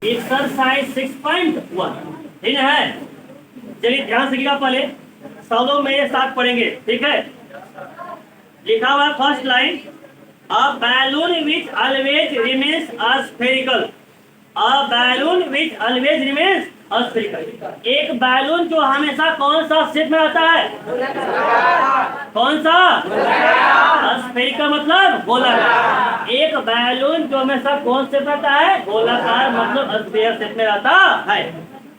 Exercise 6.1 ठीक है। चलिए ध्यान से लिखा, पहले सब मेरे साथ पढ़ेंगे, ठीक है। लिखा हुआ first line, a balloon which always remains spherical. A balloon which always remains spherical. एक बैलून जो हमेशा कौन सा शेप में रहता है? कौन सा? स्फेरिकल मतलब गोलाकार। एक बैलून जो हमेशा कौन शेप रहता है? गोलाकार, मतलब स्फीयर शेप में रहता है।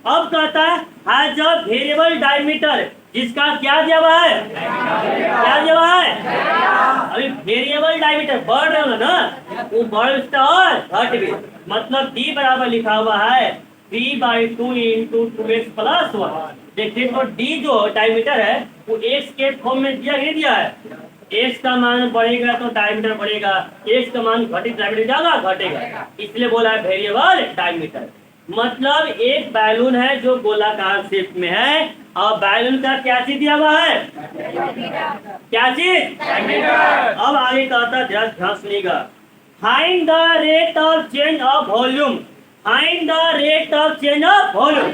अब कहता है हैज अ वेरिएबल डायमीटर, जिसका क्या दिया हुआ है? क्या दिया हुआ है? अभी वेरिएबल डायमीटर बढ़ रहा है ना, वो बढ़ सकता और घट भी। मतलब d बराबर लिखा हुआ है 3/2 × 2x + 1। देखिए तो d जो डायमीटर है वो x के फॉर्म में दिया नहीं दिया है। x का मान बढ़ेगा तो डायमीटर बढ़ेगा, x का मान घटित डायमीटर जाएगा घटेगा, इसलिए बोला है वेरिएबल डायमीटर। मतलब एक बैलून है जो गोलाकार शेप में है और बैलून का क्या चीज दिया हुआ है? क्या चीज? अब आगे कहता है, ध्यान सुनिएगा, find the rate of change of volume. Find the rate of change of volume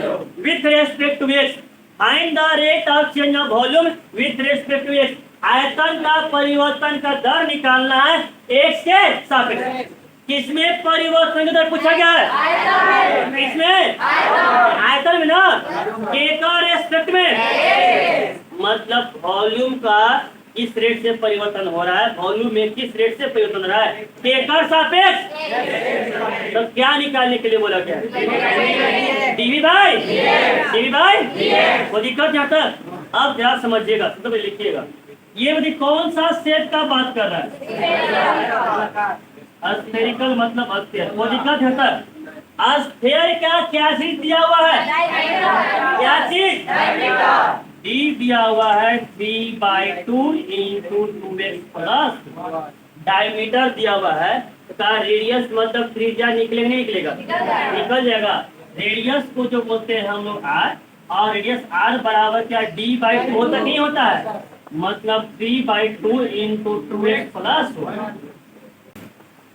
with respect to x. Find the rate of change of volume with respect to x. आयतन का परिवर्तन का दर निकालना है एक्स के सापेक्ष। किसमें परिवर्तन का दर पूछा गया है? किसमें? आयतन में ना, के का रेस्पेक्ट में। मतलब वॉल्यूम का किस रेट से परिवर्तन हो रहा है, वॉल्यूम में किस रेट से परिवर्तन हो रहा है, के का सापेक्ष। तो क्या निकालने के लिए बोला गया? डीवी बाई वो दिक्कत यहाँ तक। अब ध्यान समझिएगा, तो लिखिएगा, ये बताइए कौन सा शेप का बात कर रहा है? स्फेरिकल मतलब स्फीयर। वो दिक्कत है सर, स्फीयर का क्या चीज दिया हुआ है? क्या चीज? d दिया हुआ है 3/2 × 2x + डायमीटर दिया हुआ है। का रेडियस मतलब त्रिज्या निकलेगा नहीं निकलेगा? निकल जाएगा। रेडियस को जो बोलते हैं हम लोग r, और रेडियस r बराबर क्या d/2 होता नहीं होता है? मतलब 3/2 × 2x + 1।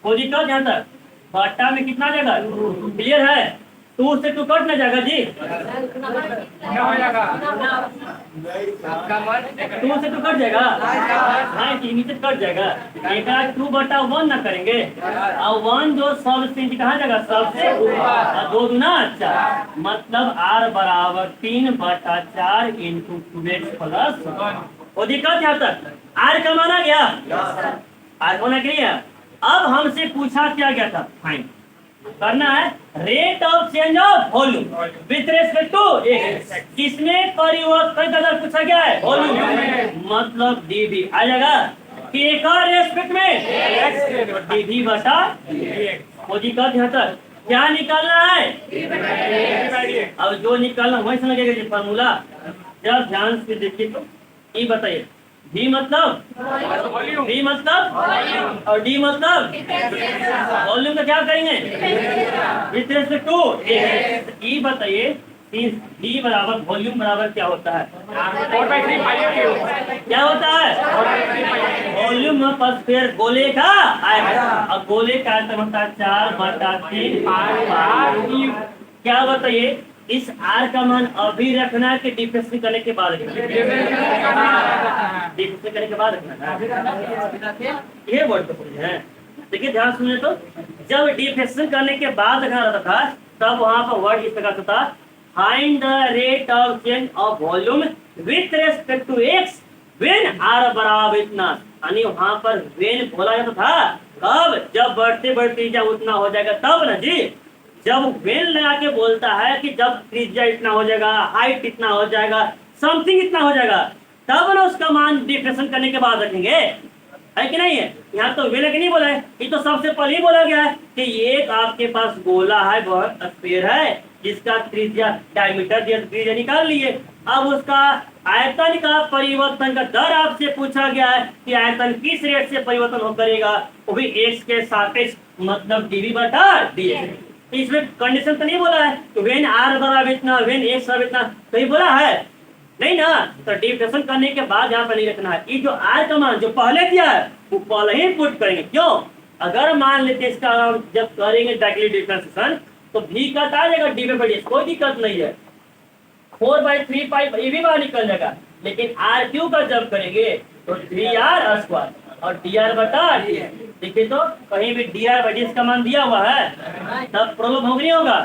कोई दिक्कत यहाँ तक? बट्टा में कितना जाएगा? क्लियर है? 2 से 2 कट ना जाएगा जी? 2 से 2 कट जाएगा? हाँ, नीचे कट जाएगा। एक 2/1 ना करेंगे, और 1 जो सबसे कहाँ जाएगा? सबसे ऊपर। 2 दूना 4, मतलब r बराबर 3/4 × 2x + 1। कोई दिक्कत यहाँ तक? r का माना गया? r होना के लिए अब हमसे पूछा क्या गया था? फाइंड करना है rate of change of volume with respect to x. किसमें परिवर्तन का दर पूछा गया है? वॉल्यूम, मतलब डीवी आ जाएगा के का रेस्पेक्ट में डीवी बटा वो दिक्कत यहाँ तक। क्या निकालना है? अब जो निकालना वही समझेगा जी फॉर्मूला। जब ध्यान से देखिए तो ये बताइए, V मतलब और D मतलब वॉल्यूम का क्या करेंगे? With respect to E। बताइए D बराबर वॉल्यूम बराबर क्या होता है? 4/3 क्या होता है? वॉल्यूम पर फिर गोले का आयतन, और गोले का आयतन होता है 4/3। क्या बताइए इस r का मान अभी रखना है कि डिफरेंशिएट करने के बाद रखना है? डिफरेंशिएट करने के बाद रखना है। ये वर्ड तो है। देखिए ध्यान सुनिए, तो जब डिफरेंशिएट करने के बाद रखना रहता था तब वहां पर वर्ड इस प्रकार से था, find the rate of change of volume with respect to x when r बराबर इतना। यानी वहां पर व्हेन बोला जाता था कब? जब बढ़ते बढ़ते जब उतना हो जाएगा तब ना जी। जब वेन लगा के बोलता है कि जब त्रिज्या इतना हो जाएगा, हाइट इतना हो जाएगा, समथिंग इतना हो जाएगा, तब ना उसका मान डिफरेंशिएट करने के बाद रखेंगे, है कि नहीं है? यहाँ तो वेन लगे नहीं बोला है, ये तो सबसे पहले ही बोला गया है कि ये आपके पास गोला है, बहुत स्फीयर है, जिसका त्रिज्या डायमीटर दिया, त्रिज्या निकाल लिए। अब उसका आयतन का परिवर्तन का दर आपसे पूछा गया है कि आयतन किस रेट से परिवर्तन हो करेगा, वो भी एक्स के सापेक्ष, मतलब डीवी बटा डीएक्स। इसमें कंडीशन तो नहीं बोला है तो वेन r बराबर इतना, वेन x बराबर इतना, तो ये बोला है नहीं ना। तो डिफरेंशिएशन करने के बाद यहाँ पर नहीं रखना है। ये जो r का मान जो पहले दिया है वो पहले ही पुट करेंगे। क्यों? अगर मान लेते इसका जब करेंगे डायरेक्टली डिफरेंशिएशन तो भी कट आ जाएगा डी पे डी, कोई दिक्कत नहीं है। 4/3 पाई ये भी बाहर निकल जाएगा, लेकिन आर क्यू का जब करेंगे तो 3r स्क्वायर और dr बटा ds। देखिए तो कहीं भी dr बाई ds का मान दिया हुआ है, तब प्रॉब्लम होगी नहीं होगा।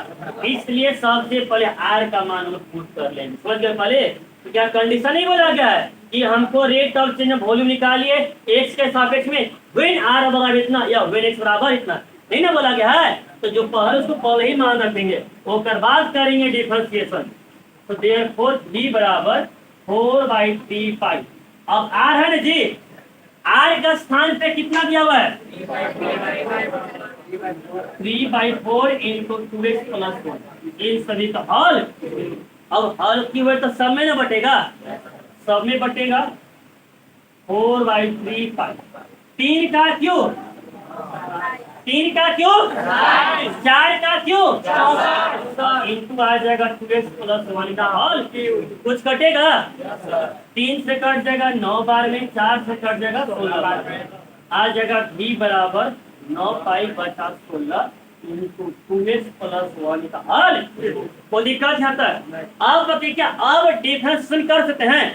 इसलिए सबसे पहले r का मान हम पुट कर लेंगे, समझ गए। पहले तो क्या कंडीशन ही बोला गया है कि हमको rate of change of volume निकालिए x के सापेक्ष में व्हेन r बराबर इतना या व्हेन x बराबर इतना, नहीं ना बोला गया है। तो जो पहले उसको पहले ही मान रख देंगे, वो कर बाद करेंगे डिफरेंशिएशन। तो देयरफॉर v बराबर 4/3 पाई। अब r है ना जी, r का स्थान पे कितना दिया हुआ है 3/4 इंटू 2x प्लस 1, इन सभी का हल। अब हल की वजह तो सब में ना बटेगा, सब में बटेगा 4/3 पाई। 3 का क्यों, 3 का क्यों, 4 का क्यों, इंटू आ जाएगा 2x प्लस 1 का हल। कुछ कटेगा, 3 से कट जाएगा 9 बार में, 4 से कट जाएगा 16 बार में, आ जाएगा v बराबर 9 पाई बटा 16 इंटू 2x प्लस 1 का हल। कोई दिक्कत यहाँ तक। अब बताइए क्या अब डिफरेंशिएशन कर सकते हैं।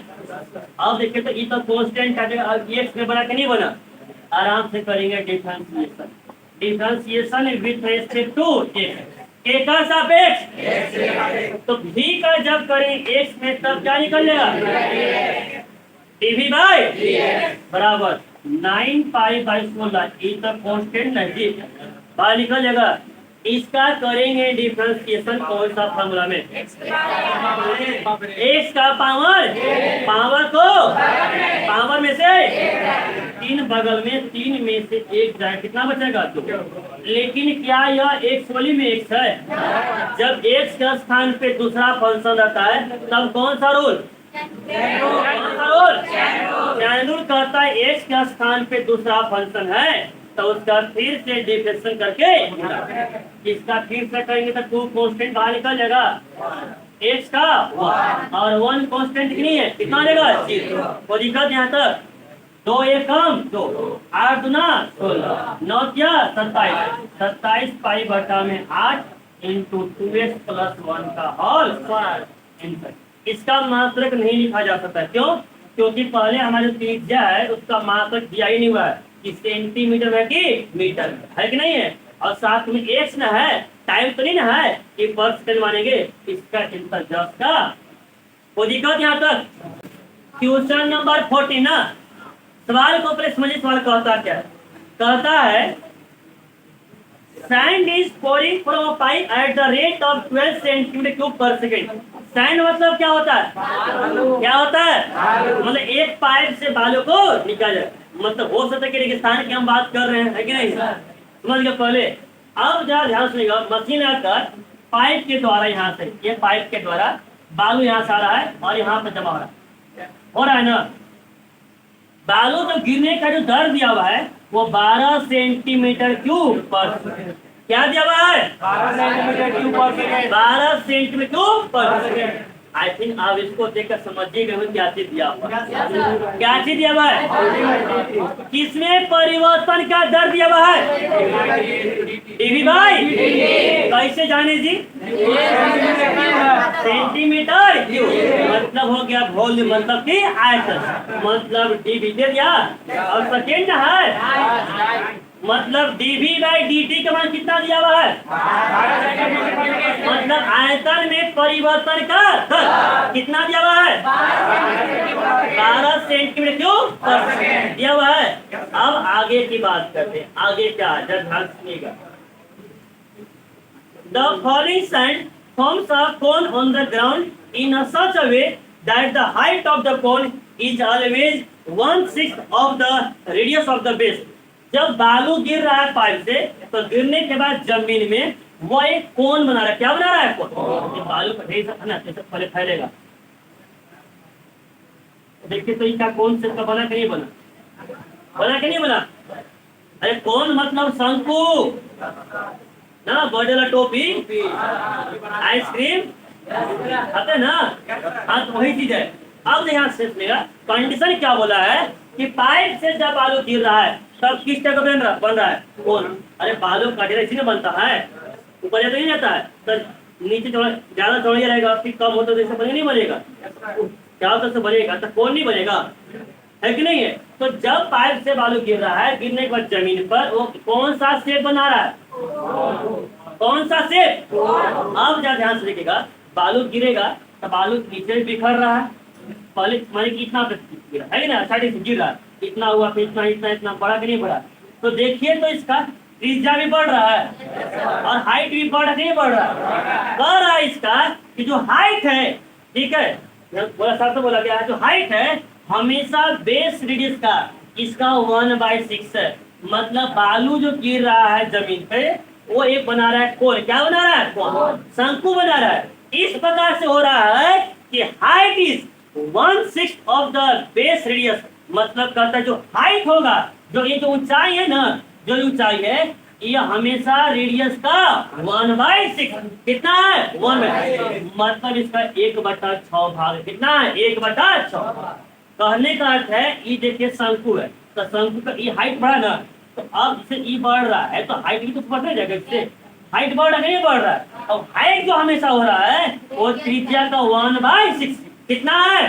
अब देखिए तो ये तो कांस्टेंट आ जाएगा, अब x में बना के नहीं बना, आराम से करेंगे differentiation. Differentiation with respect to x, k का सापेक्ष। तो v का जब करें x में तब क्या निकल जाएगा dv बाई बराबर 9 पाई बाई 16, ये तो कांस्टेंट नहीं बाहर निकल जाएगा। इसका करेंगे डिफरेंशिएशन कौन सा फॉर्मूला में, x का पावर, पावर को पावर में से 3 बगल में, 3 में से 1 जाए, कितना बचेगा 2। लेकिन क्या यह x वाली में x है, जब x के स्थान पे दूसरा फंक्शन रहता है तब कौन सा रूल, कौन सा रूल, चैन रूल कहता है x के स्थान पे दूसरा फंक्शन है तो उसका फिर से डिफरेंशिएशन करके इसका फिर से करेंगे तो 2 कांस्टेंट बाहर निकल जाएगा, x का 1 और 1 कांस्टेंट नहीं है, कितना देगा 0। कोई दिक्कत यहाँ तक। 2 1 कम 2, 8 दूना 16, 9 क्या 27, 27 पाई बटा में 8 इंटू 2x प्लस 1 का होल स्क्वायर। इसका मात्रक नहीं लिखा जा सकता, क्यों, क्योंकि पहले हमारे त्रिज्या है उसका मात्रक दिया ही नहीं हुआ है कि सेंटीमीटर है कि मीटर है कि नहीं है, और साथ में x ना है, टाइम तो नहीं ना है कि पर सेकंड मानेंगे, इसका इंतजार का। कोई दिक्कत यहाँ तक। क्वेश्चन नंबर 14 ना, सवाल को पहले समझिए, सवाल कहता क्या है, कहता है sand is pouring from a pipe at the rate of 12 centimetre cube पर सेकंड। सैंड मतलब क्या होता है, क्या होता है, मतलब एक पाइप से बालू को निकाल जाए, मतलब हो सकता है कि रेगिस्तान की हम बात कर रहे हैं कि नहीं, समझ गए पहले। अब जरा ध्यान सुनिएगा, मशीन आकर पाइप के द्वारा यहाँ से, ये पाइप के द्वारा बालू यहाँ से आ रहा है और यहाँ पे जमा हो रहा है ना। बालू तो गिरने का जो दर दिया हुआ है वो 12 सेंटीमीटर क्यूब पर सेकंड। क्या दिया हुआ है 12 सेंटीमीटर क्यूब पर सेकंड, 12 सेंटीमीटर क्यूब पर सेकंड। आई थिंक आप इसको देखकर समझिएगा क्या चीज दिया हुआ, क्या चीज दिया हुआ है, किसमें परिवर्तन का दर दिया हुआ है dv बाई, कैसे जाने जी, सेंटीमीटर क्यूब, मतलब हो गया वॉल्यूम, मतलब कि आयतन, मतलब dv दे दिया और सेकंड है, मतलब dv बाई dt का मान कितना दिया हुआ है, मतलब आयतन में परिवर्तन का दर कितना दिया हुआ है 12 सेंटीमीटर क्यूब पर सेकंड दिया हुआ है। अब आगे की बात करते हैं, आगे क्या है जरा ध्यान सुनिएगा। The falling sand forms a cone on the ground in a such a way that the height of the cone is always 1/6 of the radius of the base। जब बालू गिर रहा है पाइप से तो गिरने के बाद जमीन में वो एक कोन बना रहा है, क्या बना रहा है कोन, ये बालू का ढेर सा ना जैसे पहले फैलेगा, देखिए तो इसका कौन से बना के नहीं बना, बना के नहीं बना, अरे कौन मतलब शंकु ना, बड़ेला टोपी, आइसक्रीम खाते ना, हाँ तो वही चीज है। अब यहाँ से सुनिएगा कंडीशन क्या बोला है कि पाइप से जब बालू गिर रहा है तब किस जगह बन रहा है कौन, अरे बालू का ढेर इसी में बनता है, ऊपर जाता नहीं जाता है, तो नीचे थोड़ा ज्यादा चौड़ा रहेगा, फिर कम होता तो ऐसा बने नहीं बनेगा, चारों तरफ से बनेगा तो कौन नहीं बनेगा, है कि नहीं है। तो जब पाइप से बालू गिर रहा है, गिरने के बाद जमीन पर वो कौन सा शेप बना रहा है, कौन सा शेप। अब जरा ध्यान से देखिएगा, बालू गिरेगा तो बालू नीचे बिखर रहा है, पहले माने कि इतना गिरा है ना, स्टार्टिंग से गिर रहा है, इतना हुआ, फिर इतना इतना इतना बढ़ा कि नहीं बढ़ा। तो देखिए तो इसका त्रिज्या भी बढ़ रहा है और हाइट भी बढ़ नहीं बढ़ रहा है इसका कि जो हाइट है, ठीक है, बोला साहब तो बोला गया है, जो हाइट है हमेशा बेस रेडियस का इसका 1/6 है। मतलब बालू जो गिर रहा है जमीन पे वो एक बना रहा है कोण, क्या बना रहा है, कोण, शंकु बना रहा है। इस प्रकार से हो रहा है कि height is 1/6 of the base radius. मतलब कहता है जो हाइट होगा, जो ये जो ऊंचाई है ना, जो ऊंचाई है ये हमेशा रेडियस का 1/6 कितना है, 1/6, मतलब इसका 1/6 भाग कितना है, 1/6। कहने का अर्थ है ये देखिए शंकु है, तो शंकु का ये हाइट बढ़ा ना, तो अब इसे ई बढ़ रहा है तो हाइट भी तो बढ़ने जाएगा, इससे हाइट बढ़ रहा है नहीं बढ़ रहा है। अब हाइट जो हमेशा हो रहा है वो त्रिज्या का 1/6 कितना है,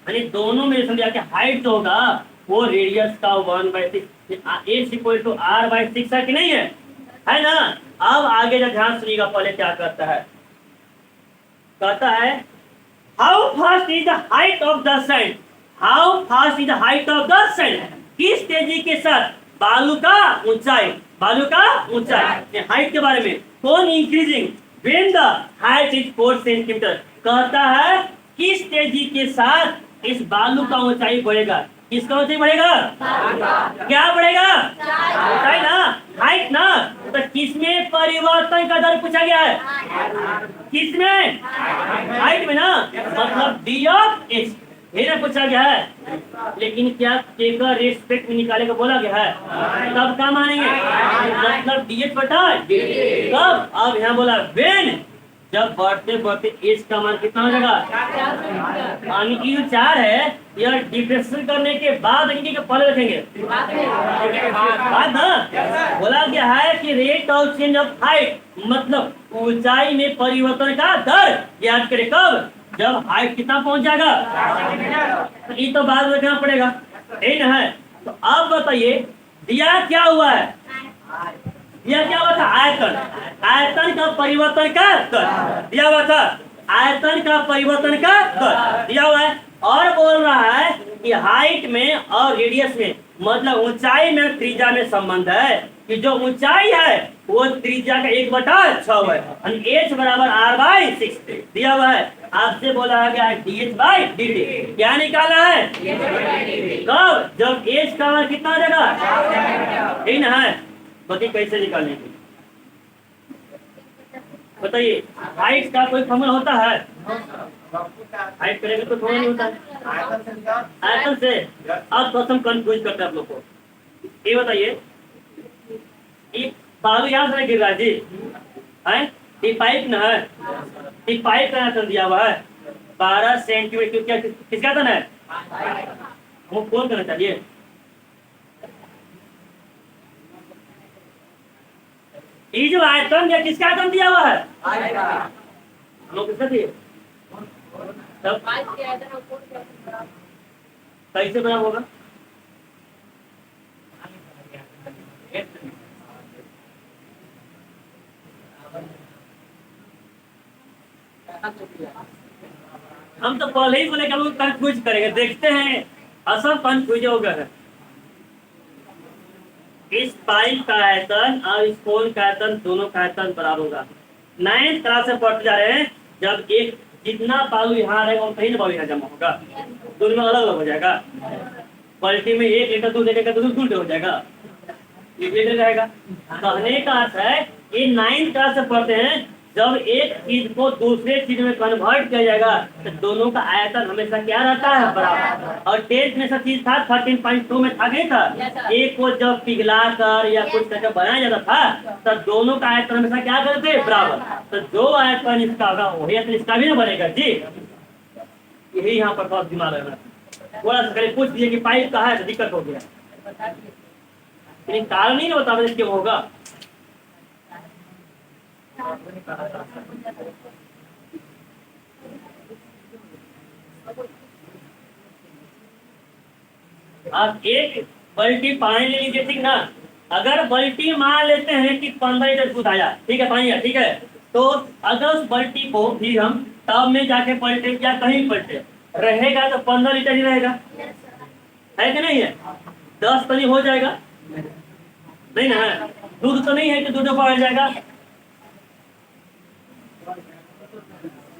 यानी दोनों में समझा कि हाइट जो होगा वो रेडियस का 1/6 एच इक्वल टू r/6 है कि नहीं है ना। अब आगे जब ध्यान सुनिएगा, पहले क्या करता है, कहता है how fast is the height of the sand, how fast is the height of the sand, किस तेजी के साथ बालू का ऊंचाई, बालू का ऊंचाई हाइट के बारे में, कौन increasing when the height is 4 centimetre. कहता है किस तेजी के साथ इस बालू का ऊंचाई बढ़ेगा, किसका ऊंचाई बढ़ेगा, क्या बढ़ेगा, ऊंचाई ना, हाइट ना। तो किसमें परिवर्तन का दर पूछा गया है, किसमें, हाइट में ना, मतलब डी ऑफ एच ये पूछा गया है। लेकिन क्या केकर रेस्पेक्ट में निकाले का बोला गया है, तब क्या मानेंगे, मतलब डी एच बटा कब, अब यहाँ बोला व्हेन, जब बढ़ते बढ़ते एज का मान कितना हो जाएगा, यानी कि जो 4 है यह डिफ्रेंशिएट करने के बाद इनके के पहले रखेंगे बाद ना। बोला गया है कि rate of change of height, मतलब ऊंचाई में परिवर्तन का दर याद करें कब, जब हाइट कितना पहुंच जाएगा, तो ये तो बाद में रखना पड़ेगा, ठीक है। तो अब बताइए दिया क्या हुआ है, यह क्या हुआ था, आयतन, आयतन का परिवर्तन का दर दिया हुआ था, आयतन का परिवर्तन का दर दिया हुआ है। और बोल रहा है कि हाइट में और रेडियस में, मतलब ऊंचाई में त्रिज्या में संबंध है कि जो ऊंचाई है वो त्रिज्या का 1/6 है, एच बराबर r/6 दिया हुआ है। आपसे बोला गया है dh/dt, क्या निकाला है, कब, जब एच का मान कितना रहेगा, ठीक ना है। बताइए कैसे निकालने की, बताइए हाइट का कोई फॉर्मूला होता है, हाइट करेंगे तो थोड़ा नहीं होता है, आयतन से। अब तो हम कंफ्यूज करते हैं आप लोग को, ये बताइए ये बालू यहाँ से गिर रहा है जी, है ये पाइप ना है, ये पाइप का आयतन दिया हुआ है 12 सेंटीमीटर, क्या किसका आयतन है, हमको कौन करना चाहिए, ये जो आयतन या किसका आयतन दिया हुआ है, हम लोग किसका दिए, तब कैसे बना होगा, हम तो पहले ही बोले कि हम लोग कंफ्यूज करेंगे, देखते हैं असल कंफ्यूज हो गया है। इस पाइप का आयतन और इस कोन का आयतन दोनों का आयतन बराबर होगा। 9th क्लास से पढ़ते जा रहे हैं, जब एक जितना बालू यहाँ रहेगा कहीं ना बालू यहाँ जमा होगा, दोनों में अलग अलग हो जाएगा, बाल्टी में 1 लीटर दूध देगा तो दूध उल्टे हो जाएगा, ये लीटर रहेगा। कहने का अर्थ है ये 9th क्लास से पढ़ते हैं, जब एक चीज को दूसरे चीज में कन्वर्ट किया जाएगा तो दोनों का आयतन हमेशा क्या रहता है, बराबर। और 10th में सब चीज था 13.2 में था नहीं था, एक को जब पिघला कर या कुछ करके बनाया जाता था तो दोनों का आयतन हमेशा क्या करते, बराबर। तो जो आयतन इसका होगा वही आयतन इसका भी ना बनेगा जी, यही यहाँ पर बहुत दिमाग है। थोड़ा सा पहले पूछ दिए कि पाइप कहाँ है तो दिक्कत हो गया, लेकिन कारण नहीं ना बता क्यों होगा। आप एक बाल्टी पानी ले लीजिए, ठीक ना। अगर बाल्टी मान लेते हैं कि 15 लीटर दूध आया, ठीक है, पानी है, ठीक है, तो अगर उस बाल्टी को भी हम टब में जाके पलटे या कहीं पलटे, रहेगा तो 15 लीटर ही रहेगा, है कि नहीं है? 10 तो नहीं हो जाएगा, नहीं ना है? दूध तो नहीं है कि दूध बढ़ जाएगा,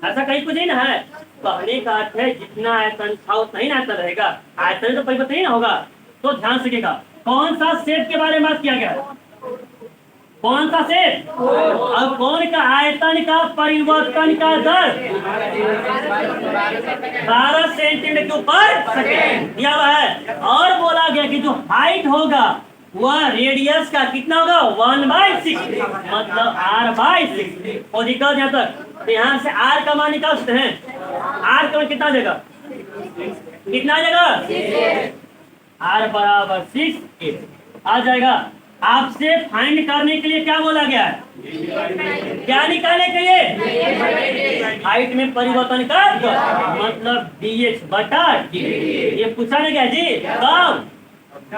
ऐसा कहीं कुछ नहीं ना है। कहने का अर्थ है जितना आयतन था उतना ही आयतन रहेगा, आयतन तो परिवर्तन नहीं ना होगा। तो ध्यान रखिएगा, कौन सा सेट के बारे में बात किया गया है? कौन सा सेट? और कौन का आयतन का परिवर्तन का दर 12 सेंटीमीटर के ऊपर सेकेंड दिया हुआ है। और बोला गया कि जो हाइट होगा वह रेडियस का कितना होगा? 1/6, मतलब r/6। और निकल यहाँ तक, तो यहाँ से r का मान निकाल सकते हैं। r का मान कितना आ जाएगा? कितना आ जाएगा? r बराबर 6 आ जाएगा। आपसे फाइंड करने के लिए क्या बोला गया है? क्या निकालने के लिए? हाइट में परिवर्तन का मतलब dh बटा dt। ये पूछा ना गया जी कब? h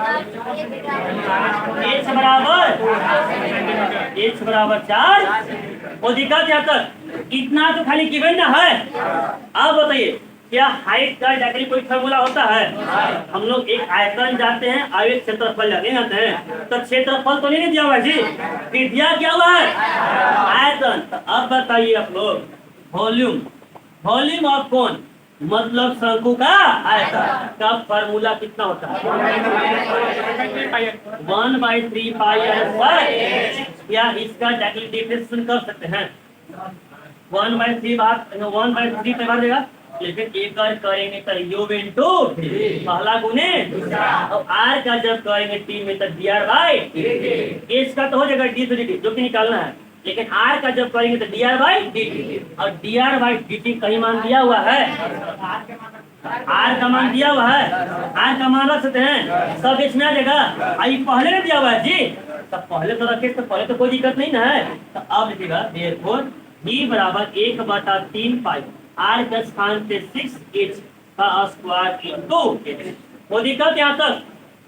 बराबर 4 और दिक्कत यहाँ तक इतना तो खाली गिवन ना है। अब बताइए क्या हाइट का जाकर कोई फॉर्मूला होता है? हम लोग एक आयतन जाते हैं और एक क्षेत्रफल जाते हैं, तो क्षेत्रफल तो नहीं दिया हुआ जी, फिर दिया क्या हुआ है? आयतन। तो अब बताइए आप लोग, वॉल्यूम, वॉल्यूम ऑफ कोन मतलब शंकु का आयतन का फॉर्मूला कितना होता है? 1/3 पाई r स्क्वायर। या इसका जाकर डिफरेंशिएशन कर सकते हैं, 1/3 पे भर देगा, लेकिन एक और करेंगे तो u इंटू पहला गुने और r का जब करेंगे t में तो dr/dt। इसका तो हो जाएगा d to dt जो कि निकालना है, लेकिन r का जब करेंगे तो dr/dt। और dr/dt कहीं मान दिया हुआ है, r का मान दिया हुआ है, r का मान रख सकते हैं, सब इसमें आ जाएगा। आई पहले में दिया हुआ है जी, तब पहले तो रखे तो पहले तो कोई दिक्कत नहीं ना है। तो अब लिखिएगा therefore v बराबर 1/3 पाई r के स्थान पे 6h का स्क्वायर इंटू h। वो दिक्कत यहाँ तक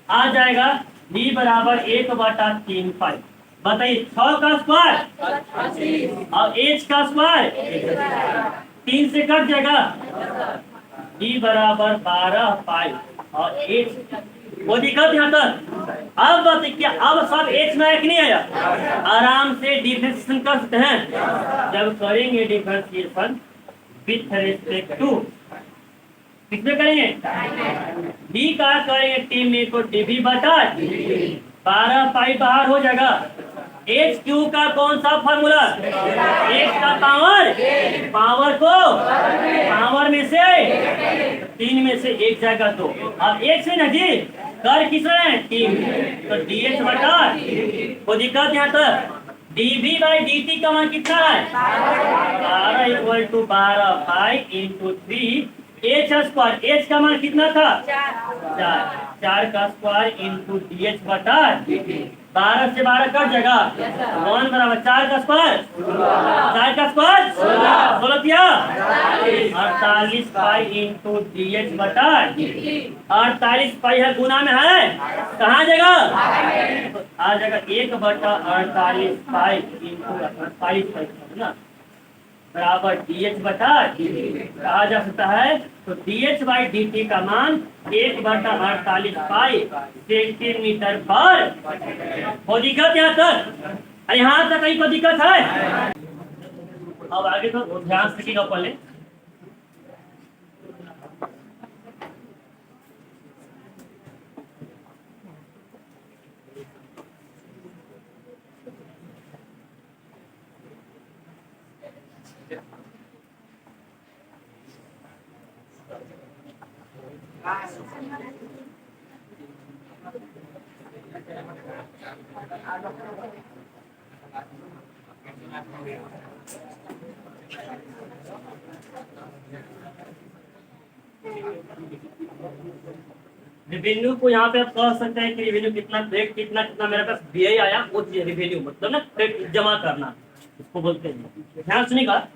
आ जाएगा v बराबर 1/3 पाई। बताइए 6 का स्क्वायर और h का स्क्वायर 3 से कट जाएगा, v बराबर 12 पाई और h। वो दिक्कत यहाँ तक। अब बताइए क्या अब सब h में एक नहीं आया? आराम से डिफरेंशिएशन कर सकते हैं। जब करेंगे डिफरेंशिएशन विथ रिस्पेक्ट टू किसमें करेंगे? d का करेंगे t में तो dv बटा 12 पाई बाहर हो जाएगा। एच क्यू का कौन सा फॉर्मूला? एच का पावर, पावर को पावर में से 3 में से 1 जाएगा तो अब 1 से ना जी कर किस है 3 तो dh बटा। वो दिक्कत यहाँ तक dv/dt का मान कितना है? 12 = 12 pi into 3 h square. h का मान कितना था? 4 का स्क्वायर इंटू dh बटा 12 से 12 कट जाएगा, 1 बराबर 4 का स्क्वायर 4 का स्क्वायर 16 किया 48 पाई इंटू dh बटा 48 पाई है गुना में है, कहाँ जाएगा? तो आ जाएगा 1/48 पाई इंटू 48 पाई ना बराबर dh बटा कहा जा सकता है। तो dh/dt का मान 1/48 पाई सेंटीमीटर पर। हो दिक्कत यहाँ तक? यहाँ तक कहीं को दिक्कत है? अब आगे तो ध्यान से रखिएगा पहले। रिवेन्यू को यहाँ पे आप कह सकते हैं कि रिवेन्यू कितना कितना कितना मेरे पास व्यय आया, वो रिवेन्यू मतलब ना जमा करना। इसको बोलते हैं। ध्यान सुनिएगा,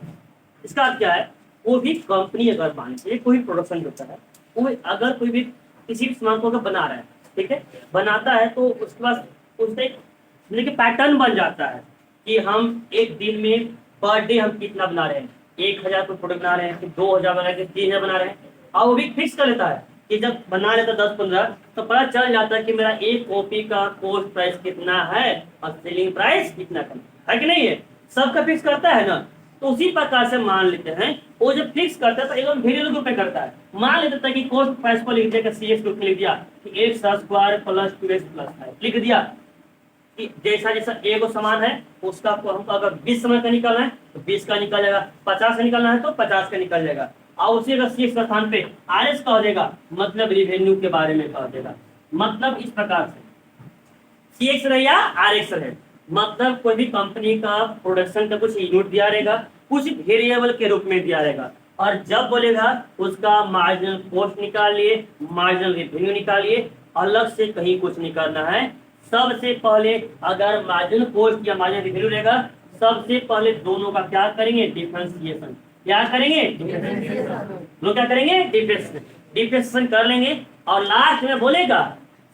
इसका अर्थ क्या है, कोई भी कंपनी अगर मान लीजिए कोई प्रोडक्शन होता है, वो अगर कोई भी किसी भी सामान को अगर बना रहा है, ठीक है, बनाता है तो उसके बाद उससे एक पैटर्न बन जाता है कि हम एक दिन में पर डे हम कितना बना रहे हैं, 1000 को प्रोडक्ट बना रहे हैं, फिर 2000 बना रहे हैं, 3000 बना रहे हैं, और वो भी फिक्स कर लेता है कि जब बना लेता 10-15 तो पता चल जाता है कि मेरा एक कॉपी का कॉस्ट प्राइस कितना है और सेलिंग प्राइस कितना है कि नहीं है, सबका फिक्स करता है ना। तो उसी प्रकार से मान लेते हैं वो जब फिक्स करता है तो एकदम वेरिएबल ग्रुप में करता है। मान लेते हैं कि कॉस्ट प्राइस को लिख दिया सी एक्स ग्रुप में लिख दिया कि x square plus 2x plus 5 लिख दिया कि जैसा जैसा ए को समान है उसका हमको अगर 20 समय का निकालना है तो 20 का निकल जाएगा, 50 का निकालना है तो 50 का निकल जाएगा, और उसी अगर सी एक्स का स्थान पे आर एस कह देगा, मतलब रिवेन्यू के बारे में कह देगा। मतलब इस प्रकार से सी एक्स रहे या आर एक्स रहे, मतलब कोई भी कंपनी का प्रोडक्शन का कुछ यूनिट दिया रहेगा, कुछ वेरिएबल के रूप में दिया रहेगा, और जब बोलेगा उसका मार्जिनल कॉस्ट निकालिए, मार्जिनल रेवेन्यू निकालिए, अलग से कहीं कुछ नहीं करना है। सबसे पहले अगर मार्जिनल कॉस्ट या मार्जिनल रेवेन्यू रहेगा, सबसे पहले दोनों का क्या करेंगे, डिफरेंशिएशन। क्या करेंगे, लोग क्या करेंगे, डिफरेंशिएशन कर लेंगे, और लास्ट में बोलेगा,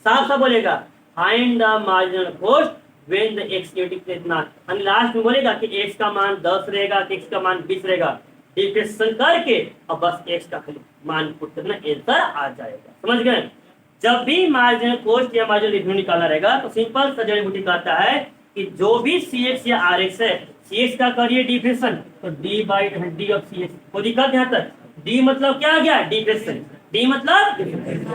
साफ साफ बोलेगा, find the marginal cost when the x इतना, और लास्ट में बोलेगा कि x का मान 10 रहेगा, x का मान 20 रहेगा, डिफरेंशिएशन करके और बस x का मान पुट करना, आंसर आ जाएगा। समझ गए। जब भी मार्जिनल कॉस्ट या मार्जिनल रेवेन्यू निकालना रहेगा तो सिंपल सा जड़ी बूटी कहता है कि जो भी cx या rx है, cx का करिए डिफरेंशिएशन तो d/d ऑफ cx, कोई दिक्कत यहाँ तक। d मतलब क्या आ गया, डिफरेंशिएशन, डी मतलब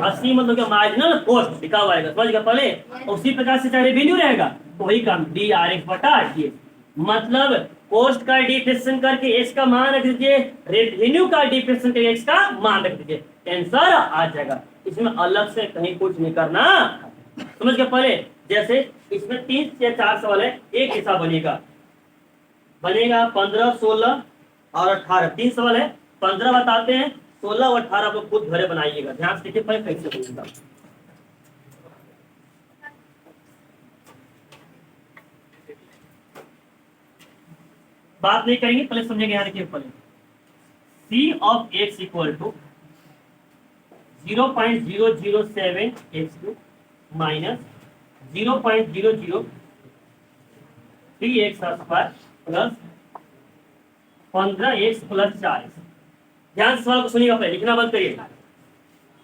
80 मतलब क्या, मार्जिनल कॉस्ट लिखा हुआ है, समझ गया पहले। उसी प्रकार से चाहे रेवेन्यू रहेगा तो वही काम डी आर एक्स बटा डी, मतलब कॉस्ट का डिफरेंशिएशन करके एक्स का मान रख दीजिए, रेवेन्यू का डिफरेंशिएशन करके एक्स का मान रख दीजिए, आंसर आ जाएगा। इसमें अलग से कहीं कुछ नहीं करना, समझ गया पहले। जैसे इसमें 3 या 4 सवाल है, एक हिसाब बनेगा 15, 16 और 18, 3 सवाल है, 15 बताते हैं, 16 और 18 आप लोग खुद घरे बनाइएगा। ध्यान से देखिए पहले कैसे बनेगा। बात नहीं करेंगे, पहले समझेंगे। यहाँ देखिए पहले C of x equal to 0.007 x cube minus 0.003 x square plus 15 x plus 4। ध्यान से सवाल को सुनिएगा, पहले लिखना बंद करिए।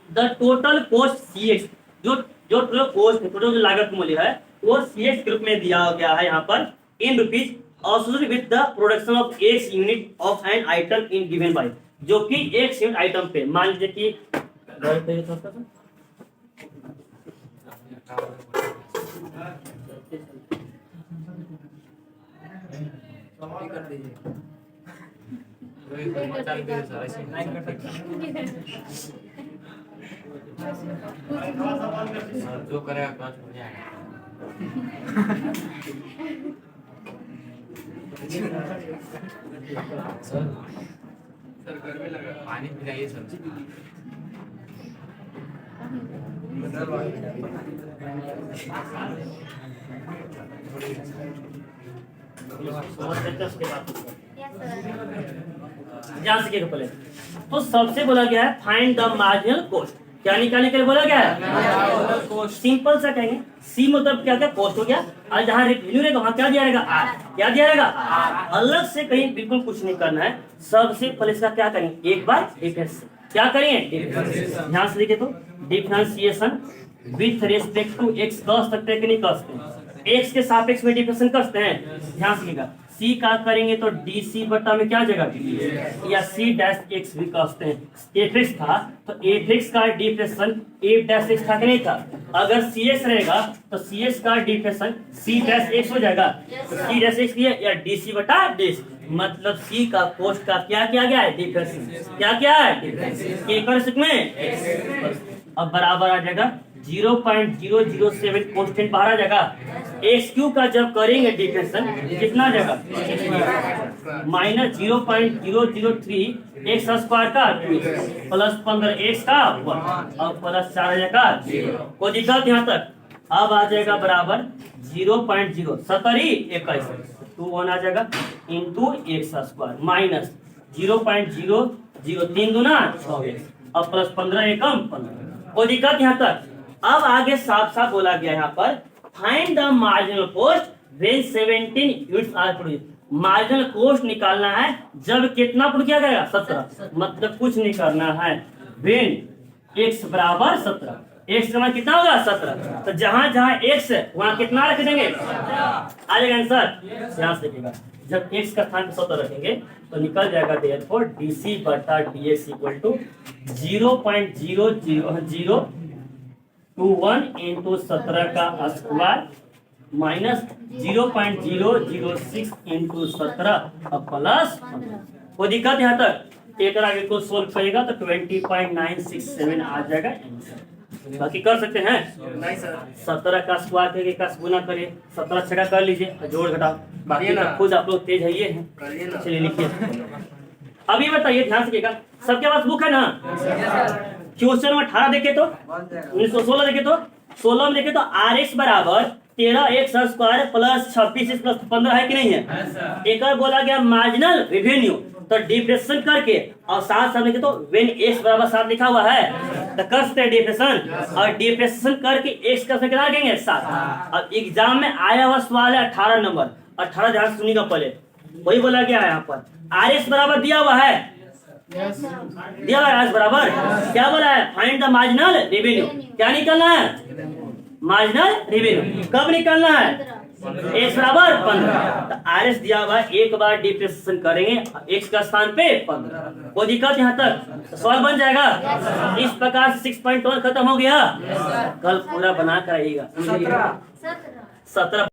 The total cost c x, जो टोटल कॉस्ट टोटल जो लागत मूल्य है वो सी एक्स के रूप में दिया गया है यहाँ पर in rupees, associated with the production of x unit of an item in given by, जो कि x यूनिट आइटम पे, मान लीजिए कि जो करेगा पाँच हो जाएगा। सर गर्मी लगा, पानी पिलाइए सर। ध्यान से पहले तो सबसे बोला गया है फाइंड द मार्जिनल कॉस्ट, क्या निकालने के लिए बोला गया है, सिंपल सा कहेंगे। सी मतलब क्या क्या, कॉस्ट हो गया, और जहाँ रेवेन्यू रहेगा वहाँ क्या दिया रहेगा, आर। क्या दिया रहेगा, अलग से कहीं बिल्कुल कुछ नहीं करना है। सबसे पहले इसका क्या करेंगे, एक बार डिफरेंस, क्या करेंगे, ध्यान से देखिए तो differentiation with respect to x कह सकते हैं कि नहीं कह सकते, एक्स के सापेक्ष में डिफरेंशिएशन करते हैं। ध्यान से देखिएगा, सी का करेंगे तो डी सी बटा में क्या जगह, या सी डैश एक्स भी कहते हैं। एफ एक्स था तो एफ एक्स का डिफरेंशिएशन एफ डैश एक्स था कि नहीं था। अगर सी एक्स रहेगा तो सी एक्स का डिफरेंशिएशन सी डैश एक्स हो जाएगा, तो सी डैश एक्स या डी सी बटा डी, मतलब सी का कॉस्ट का क्या किया गया है, डिफरेंशिएशन। क्या क्या है, डिफरेंशिएशन में। अब बराबर आ जाएगा 0.007 कांस्टेंट बाहर आ जाएगा। एक्स क्यू का जब करेंगे डिफरेंशिएशन कितना जाएगा, माइनस 0.003 एक्स स्क्वायर का प्लस 15 एक्स का और प्लस 4 जाएगा 0। कोई दिक्कत यहाँ तक। अब आ जाएगा बराबर 0.0 21 21 आ जाएगा इंटू एक्स स्क्वायर माइनस 0.003 दूना 6x अब प्लस 15 एकम 15। कोई दिक्कत यहाँ तक? अब आगे साफ साफ बोला गया यहाँ पर find the marginal cost when 17 units are produce. Marginal cost निकालना है जब कितना प्रोड्यूस किया गया 17, मतलब कुछ नहीं करना है। व्हेन x बराबर 17, x का मान कितना होगा 17, तो जहां जहां x है वहां कितना रख देंगे आ जाएगा आंसर। ध्यान से देखिएगा जब x का स्थान पे 17 रखेंगे तो निकल जाएगा देयरफॉर dc बटा dx इक्वल टू 0.00021 इंटू 17 का स्क्वायर माइनस 0.006 इंटू 17 प्लस। कोई दिक्कत यहाँ तक? एक आगे को सोल्व करेगा तो 20.967 आ जाएगा। बाकी कर सकते हैं नहीं सर। 17 का स्क्वायर करके का गुना करिए, 17 छठा कर लीजिए, जोड़ घटाओ, बाकी तो खुद आप लोग तेज है ये है। करिए ना। चलिए लिखिए। अब ये बताइए ध्यान से देखिएगा, सबके पास बुक है ना? क्वेश्चन में 18 देखे तो 1916 देखे तो 16 में देखे तो RX बराबर 13x स्क्वायर प्लस 26 प्लस 15 है कि नहीं है? एक और बोला गया मार्जिनल रेवेन्यू, तो डिप्रेशन करके और साथ साथ लिखे तो व्हेन x बराबर 7 लिखा हुआ है तो कर सकते हैं डिप्रेशन, और डिप्रेशन करके x का कितना रखेंगे 7। अब एग्जाम में आया हुआ सवाल है 18 नंबर, 18 ध्यान सुनिएगा पहले, वही बोला गया है यहाँ पर RX बराबर दिया हुआ है, दिया हुआ है RX बराबर क्या बोला है फाइंड द मार्जिनल रेवेन्यू। क्या निकलना है? Marginal revenue. कब निकालना है? x बराबर 15, तो RS दिया हुआ है, एक बार डिप्रेशन करेंगे x का स्थान पे 15। कोई दिक्कत यहाँ तक? सवाल बन जाएगा। इस प्रकार 6.1 खत्म हो गया। कल पूरा बना कर आइएगा। 17